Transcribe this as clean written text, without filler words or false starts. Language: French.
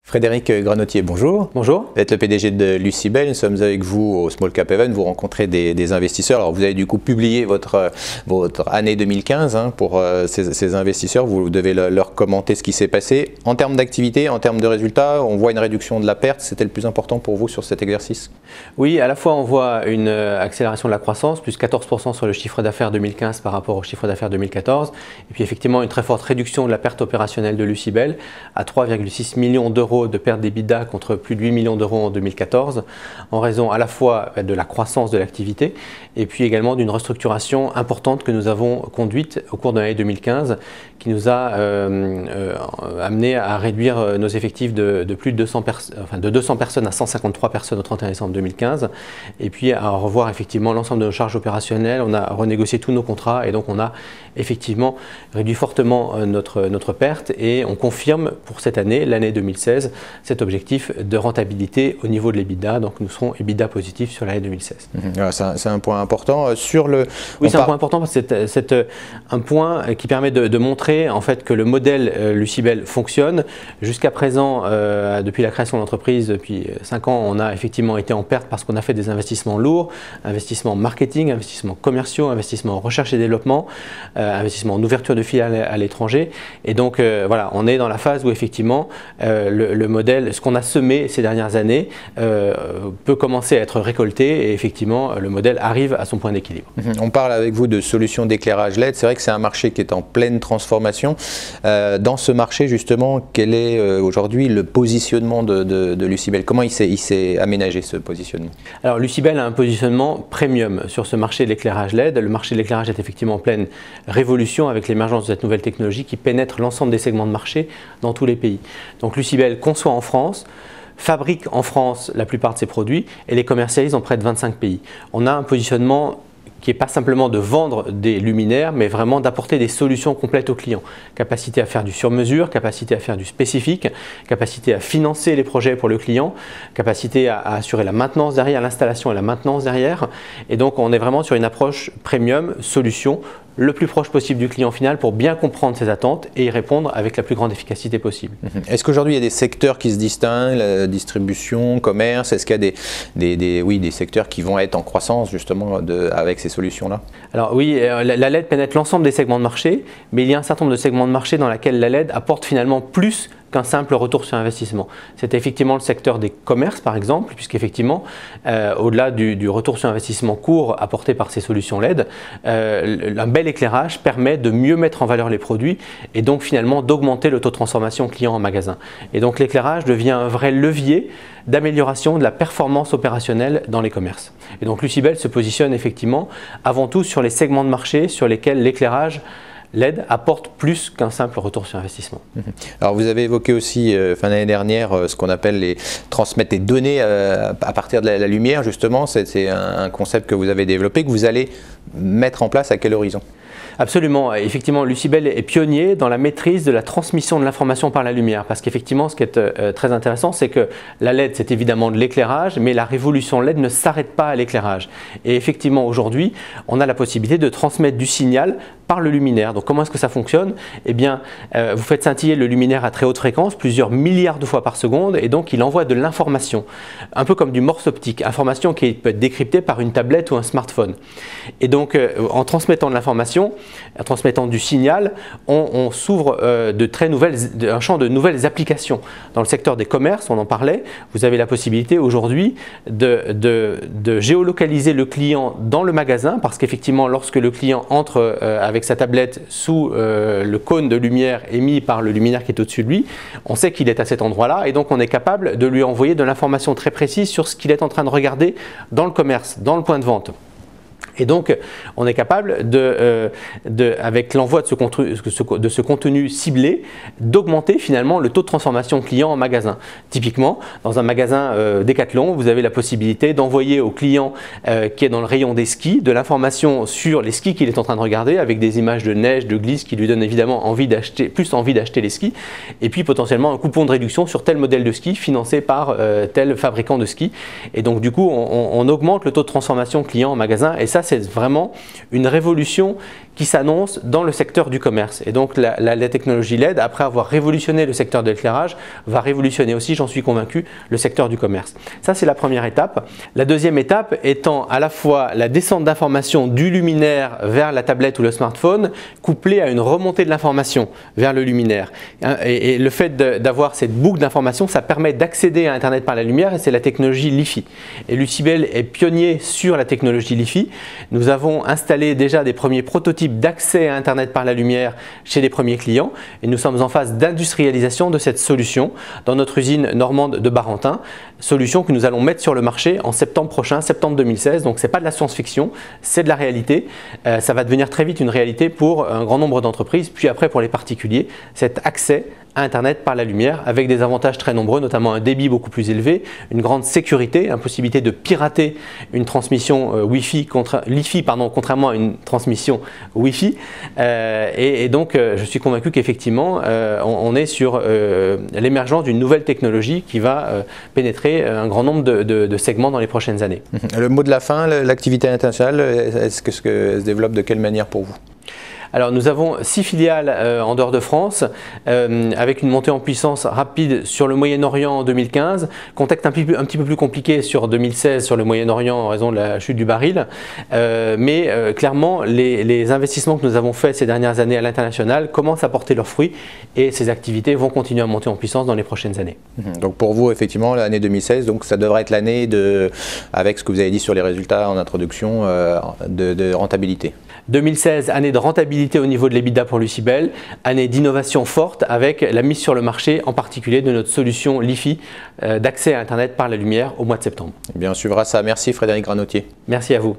Frédéric Granotier, bonjour. Bonjour. Vous êtes le PDG de Lucibel. Nous sommes avec vous au Small Cap Event. Vous rencontrez des investisseurs. Alors, vous avez du coup publié votre année 2015 pour ces investisseurs. Vous devez leur commenter ce qui s'est passé. En termes d'activité, en termes de résultats, on voit une réduction de la perte. C'était le plus important pour vous sur cet exercice? Oui, à la fois on voit une accélération de la croissance, plus 14% sur le chiffre d'affaires 2015 par rapport au chiffre d'affaires 2014. Et puis effectivement une très forte réduction de la perte opérationnelle de Lucibel à 3,6 millions d'euros de perte d'EBITDA contre plus de 8 millions d'euros en 2014, en raison à la fois de la croissance de l'activité et puis également d'une restructuration importante que nous avons conduite au cours de l'année 2015 qui nous a amené à réduire nos effectifs de plus de 200 personnes à 153 personnes au 31 décembre 2015 et puis à revoir effectivement l'ensemble de nos charges opérationnelles. On a renégocié tous nos contrats et donc on a effectivement réduit fortement notre perte et on confirme pour cette année, l'année 2016, cet objectif de rentabilité au niveau de l'EBITDA. Donc nous serons EBITDA positifs sur l'année 2016. C'est un point important. Oui, c'est un point important parce que c'est un point qui permet de montrer en fait que le modèle Lucibel fonctionne. Jusqu'à présent, depuis la création de l'entreprise, depuis 5 ans, on a effectivement été en perte parce qu'on a fait des investissements lourds, investissements marketing, investissements commerciaux, investissements en recherche et développement, investissements en ouverture de filiales à l'étranger. Et donc voilà, on est dans la phase où effectivement le modèle, ce qu'on a semé ces dernières années, peut commencer à être récolté et effectivement le modèle arrive à son point d'équilibre. On parle avec vous de solutions d'éclairage LED. C'est vrai que c'est un marché qui est en pleine transformation. Dans ce marché justement, quel est aujourd'hui le positionnement de Lucibel? Comment il s'est aménagé ce positionnement? Alors Lucibel a un positionnement premium sur ce marché de l'éclairage LED. Le marché de l'éclairage est effectivement en pleine révolution avec l'émergence de cette nouvelle technologie qui pénètre l'ensemble des segments de marché dans tous les pays. Donc Lucibel conçoit en France, fabrique en France la plupart de ses produits et les commercialise dans près de 25 pays. On a un positionnement qui n'est pas simplement de vendre des luminaires, mais vraiment d'apporter des solutions complètes aux clients. Capacité à faire du sur-mesure, capacité à faire du spécifique, capacité à financer les projets pour le client, capacité à assurer la maintenance derrière, l'installation et la maintenance derrière. Et donc on est vraiment sur une approche premium, solution, le plus proche possible du client final pour bien comprendre ses attentes et y répondre avec la plus grande efficacité possible. Est-ce qu'aujourd'hui il y a des secteurs qui se distinguent, la distribution, commerce? Est-ce qu'il y a des secteurs qui vont être en croissance justement avec ces solutions-là? Alors oui, la LED pénètre l'ensemble des segments de marché, mais il y a un certain nombre de segments de marché dans lesquels la LED apporte finalement plus qu'un simple retour sur investissement. C'est effectivement le secteur des commerces par exemple, puisqu'effectivement, au-delà du retour sur investissement court apporté par ces solutions LED, un bel éclairage permet de mieux mettre en valeur les produits et donc finalement d'augmenter le taux de transformation client en magasin. Et donc l'éclairage devient un vrai levier d'amélioration de la performance opérationnelle dans les commerces. Et donc Lucibel se positionne effectivement avant tout sur les segments de marché sur lesquels l'éclairage LED apporte plus qu'un simple retour sur investissement. Alors vous avez évoqué aussi fin d'année dernière ce qu'on appelle transmettre des données à partir de la lumière justement. C'est un concept que vous avez développé, que vous allez mettre en place à quel horizon? Absolument, effectivement Lucibel est pionnier dans la maîtrise de la transmission de l'information par la lumière parce qu'effectivement ce qui est très intéressant c'est que la LED c'est évidemment de l'éclairage mais la révolution LED ne s'arrête pas à l'éclairage et effectivement aujourd'hui on a la possibilité de transmettre du signal par le luminaire. Donc comment est-ce que ça fonctionne? Eh bien vous faites scintiller le luminaire à très haute fréquence, plusieurs milliards de fois par seconde et donc il envoie de l'information, un peu comme du morse optique, information qui peut être décryptée par une tablette ou un smartphone. Et donc en transmettant de l'information, en transmettant du signal, on s'ouvre un champ de nouvelles applications. Dans le secteur des commerces, on en parlait, vous avez la possibilité aujourd'hui de géolocaliser le client dans le magasin parce qu'effectivement lorsque le client entre avec sa tablette sous le cône de lumière émis par le luminaire qui est au-dessus de lui, on sait qu'il est à cet endroit-là et donc on est capable de lui envoyer de l'information très précise sur ce qu'il est en train de regarder dans le commerce, dans le point de vente. Et donc, on est capable, avec l'envoi de ce contenu ciblé, d'augmenter finalement le taux de transformation client en magasin. Typiquement, dans un magasin Decathlon, vous avez la possibilité d'envoyer au client qui est dans le rayon des skis de l'information sur les skis qu'il est en train de regarder, avec des images de neige, de glisse qui lui donnent évidemment plus envie d'acheter les skis, et puis potentiellement un coupon de réduction sur tel modèle de ski financé par tel fabricant de skis. Et donc du coup, on augmente le taux de transformation client en magasin, et ça c'est vraiment une révolution qui s'annonce dans le secteur du commerce. Et donc la technologie LED, après avoir révolutionné le secteur de l'éclairage, va révolutionner aussi, j'en suis convaincu, le secteur du commerce. Ça, c'est la première étape. La deuxième étape étant à la fois la descente d'informations du luminaire vers la tablette ou le smartphone, couplée à une remontée de l'information vers le luminaire. Et le fait d'avoir cette boucle d'informations, ça permet d'accéder à Internet par la lumière, et c'est la technologie LiFi. Et Lucibel est pionnier sur la technologie LiFi. Nous avons installé déjà des premiers prototypes d'accès à Internet par la lumière chez les premiers clients, et nous sommes en phase d'industrialisation de cette solution dans notre usine normande de Barentin, solution que nous allons mettre sur le marché en septembre prochain, septembre 2016. Donc ce n'est pas de la science-fiction, c'est de la réalité. Ça va devenir très vite une réalité pour un grand nombre d'entreprises, puis après pour les particuliers, cet accès à Internet par la lumière avec des avantages très nombreux, notamment un débit beaucoup plus élevé, une grande sécurité, impossibilité de pirater une transmission LiFi, contrairement à une transmission Wi-Fi. Et donc je suis convaincu qu'effectivement on est sur l'émergence d'une nouvelle technologie qui va pénétrer un grand nombre de segments dans les prochaines années. Le mot de la fin, l'activité internationale, est-ce que se développe de quelle manière pour vous ? Alors nous avons 6 filiales en dehors de France, avec une montée en puissance rapide sur le Moyen-Orient en 2015, contexte un petit peu plus compliqué sur 2016 sur le Moyen-Orient en raison de la chute du baril, mais clairement les investissements que nous avons faits ces dernières années à l'international commencent à porter leurs fruits, et ces activités vont continuer à monter en puissance dans les prochaines années. Donc pour vous, effectivement, l'année 2016, donc ça devrait être l'année avec ce que vous avez dit sur les résultats en introduction, de rentabilité. 2016, année de rentabilité au niveau de l'EBITDA pour Lucibel, année d'innovation forte avec la mise sur le marché en particulier de notre solution LiFi d'accès à Internet par la lumière au mois de septembre. Eh bien, on suivra ça. Merci Frédéric Granotier. Merci à vous.